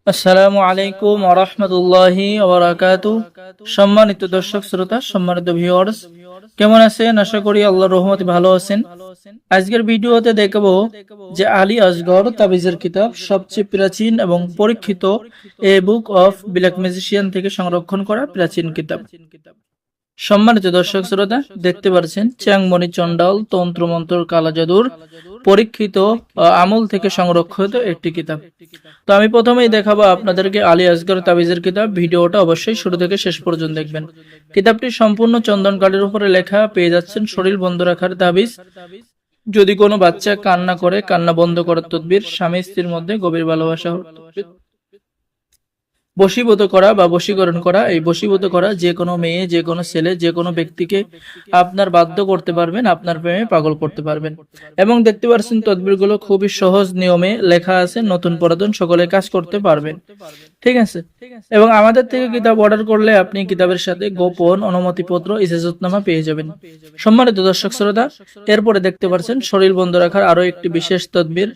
আসসালামু আলাইকুম ওয়া রাহমাতুল্লাহি ওয়া বারাকাতুহু। সম্মানিত দর্শক শ্রোতা, সম্মানিত ভিউয়ার্স, কেমন আছেন? আশা করি আল্লাহর রহমতে ভালো আছেন। আজকের ভিডিওতে দেখব যে আলী আসগর তাবিজের কিতাব সবচেয়ে প্রাচীন এবং পরীক্ষিত এ বুক অফ ব্ল্যাক ম্যাজিশিয়ান থেকে সংরক্ষণ করা প্রাচীন কিতাব। সম্মানিত দর্শক শ্রোতা, দেখতে পাচ্ছেন চ্যাংমণি চণ্ডাল তন্ত্রমন্ত্র কালা জাদুর পরীক্ষিত আমল থেকে সংরক্ষিত একটি কিতাব। তো আমি প্রথমেই দেখাবো আপনাদেরকে আলী আসগর তাবিজের কিতাব। ভিডিওটা অবশ্যই শুরু থেকে শেষ পর্যন্ত দেখবেন। কিতাবটি সম্পূর্ণ চন্দন কাঠের উপরে লেখা। পেয়ে যাচ্ছেন শরীর বন্ধ রাখার তাবিজ, যদি কোনো বাচ্চা কান্না করে কান্না বন্ধ করার তদবির, স্বামী স্ত্রীর মধ্যে গভীর ভালোবাসা, বশীভূত করা বা বশীকরণ করা। এই বশীভূত করা যে কোনো মেয়ে, যে কোনো ছেলে, যে কোনো ব্যক্তিকে আপনার বাধ্য করতে পারবেন, আপনার প্রেমে পাগল করতে পারবেন। এবং দেখতে পাচ্ছেন তদবিরগুলো খুবই সহজ নিয়মে লেখা আছে, নতুন পুরাতন সকলে কাজ করতে পারবেন। ঠিক আছে। এবং আমাদের থেকে কিতাব অর্ডার করলে আপনি কিতাবের সাথে গোপন অনুমতিপত্র, ইজাজতনামা পেয়ে যাবেন। সম্মানিত দর্শক শ্রোতা, এরপরে দেখতে পাচ্ছেন শরীর বন্ধ রাখার আরো একটি বিশেষ তদবির,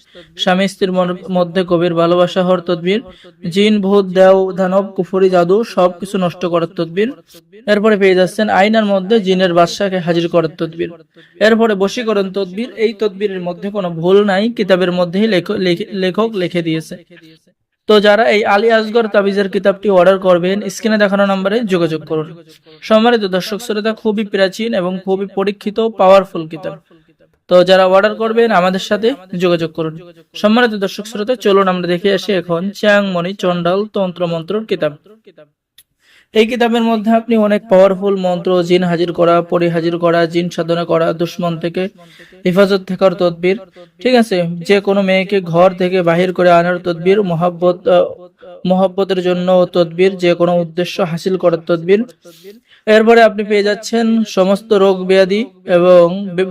স্বামী স্ত্রীর মধ্যে গভীর ভালোবাসা হওয়ার তদবির, জিন ভূত দেও দানব কুফরি জাদু সবকিছু নষ্ট করার তদবির। এরপরে পেয়ে যাচ্ছেন আয়নার মধ্যে জিনের বাদশাকে হাজির করার তদবির। এরপরে বশীকরণ তদবির। এই তদবিরের মধ্যে কোনো ভুল নাই, কিতাবের মধ্যেই লেখক লিখে দিয়েছে। তো যারা এই আলী আসগর তাবিজের কিতাবটি অর্ডার করবেন, স্ক্রিনে দেখানো নম্বরে যোগাযোগ করুন। সম্মানিত দর্শক শ্রোতা, খুবই প্রাচীন এবং খুবই পরীক্ষিত পাওয়ারফুল কিতাব। তো যারা অর্ডার করবেন আমাদের সাথে যোগাযোগ করুন। সম্মানিত দর্শক শ্রোতা, চলুন আমরা দেখে আসি এখন চ্যাংমণি চণ্ডাল তন্ত্র মন্ত্রর কিতাব। এই কিতাবের মধ্যে আপনি অনেক পাওয়ারফুল মন্ত্র, জিন হাজির করা, পরি হাজির করা, জিন সাধনা করা, দুশ্মন থেকে হেফাজত থাকার তদবির, ঠিক আছে, যে কোনো মেয়েকে ঘর থেকে বাহির করে আনার তদবির, মহব্বতের জন্য তদবির, যে কোনো উদ্দেশ্য হাসিল করার তদবির। এরপরে আপনি পেয়ে যাচ্ছেন সমস্ত রোগ ব্যাধি এবং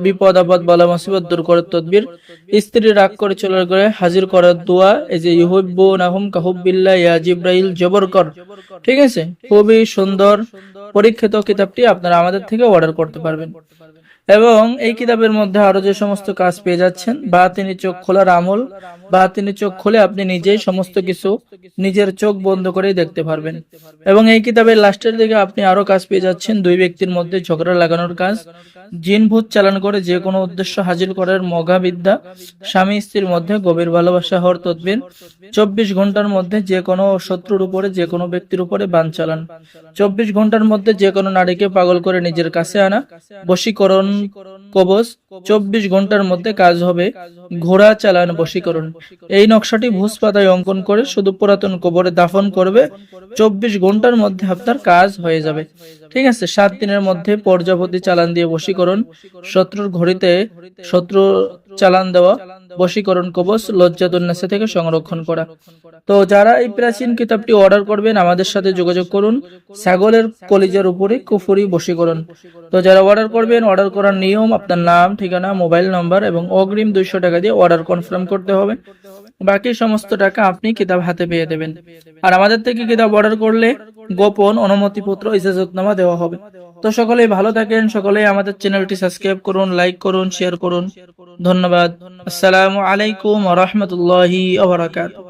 বিপদ আপদ বালা মুসিবত দূর করার তদবির, স্ত্রী রাগ করে চলে গেলে হাজির করার দোয়া, এই যে ইউহিব্বুনাহুম কাহুব্বিল্লাহ ইয়া জিব্রাইল জবর কর। ঠিক আছে, খুবই সুন্দর পরীক্ষিত কিতাবটি আপনারা আমাদের থেকে অর্ডার করতে পারবেন। এবং এই কিতাবের মধ্যে আরো যে সমস্ত কাজ পেয়ে যাচ্ছেন, বা তিনি চোখ খোলার আমল, বা তিনি চোখ খুলে আপনি নিজেই সমস্ত কিছু নিজের চোখ বন্ধ করেই দেখতে পারবেন। এবং এই কিতাবের লাস্টের দিকে আপনি আরো কাজ পেয়ে যাচ্ছেন, দুই ব্যক্তির মধ্যে ঝগড়া লাগানোর কাজ, জিন ভূত চালান করে যে কোনো উদ্দেশ্য হাজির করার মগা বিদ্যা, স্বামী স্ত্রীর মধ্যে গভীর ভালোবাসা হওয়ার তদবির, 24 ঘন্টার মধ্যে যে কোনো শত্রুর উপরে, যে কোনো ব্যক্তির উপরে বান চালান, 24 ঘন্টার মধ্যে যে কোনো নারীকে পাগল করে নিজের কাছে আনা, বশীকরণ কবচ, 24 ঘন্টার মধ্যে কাজ হবে, ঘোড়া চালান বশীকরণ। এই নকশাটি ভুজ পাতায় অঙ্কন করে শুধু পুরাতন কবরে দাফন করবে, 24 ঘন্টার মধ্যে আপনার কাজ হয়ে যাবে। ঠিক আছে। 7 দিনের মধ্যে প্রজাপতি চালান দিয়ে বশীকরণ, শত্রুর ঘড়িতে শত্রু চালান দেওয়া, বশীকরণ কবচ, লজ্জাতুন্নাসা থেকে সংরক্ষণ করা। তো যারা এই প্রাচীন কিতাবটি অর্ডার করবেন আমাদের সাথে যোগাযোগ করুন। ছাগলের কলিজার উপরে কুফরি বশীকরণ। তো যারা অর্ডার করবেন, অর্ডার করার নিয়ম, আপনার নাম, ঠিকানা, মোবাইল নাম্বার এবং অগ্রিম 200 টাকা দিয়ে অর্ডার কনফার্ম করতে হবে। বাকি সমস্ত টাকা আপনি কিতাব হাতে পেয়ে দেবেন। আর আমাদের থেকে কিতাব অর্ডার করলে গোপন অনুমতিপত্র, ইজাজতনামা দেওয়া হবে। তো সকলেই ভালো থাকেন, সকলেই আমাদের চ্যানেলটি সাবস্ক্রাইব করুন, লাইক করুন, শেয়ার করুন। ধন্যবাদ। আসসালামু আলাইকুম ওয়া রাহমাতুল্লাহি ওয়া বারাকাতুহু।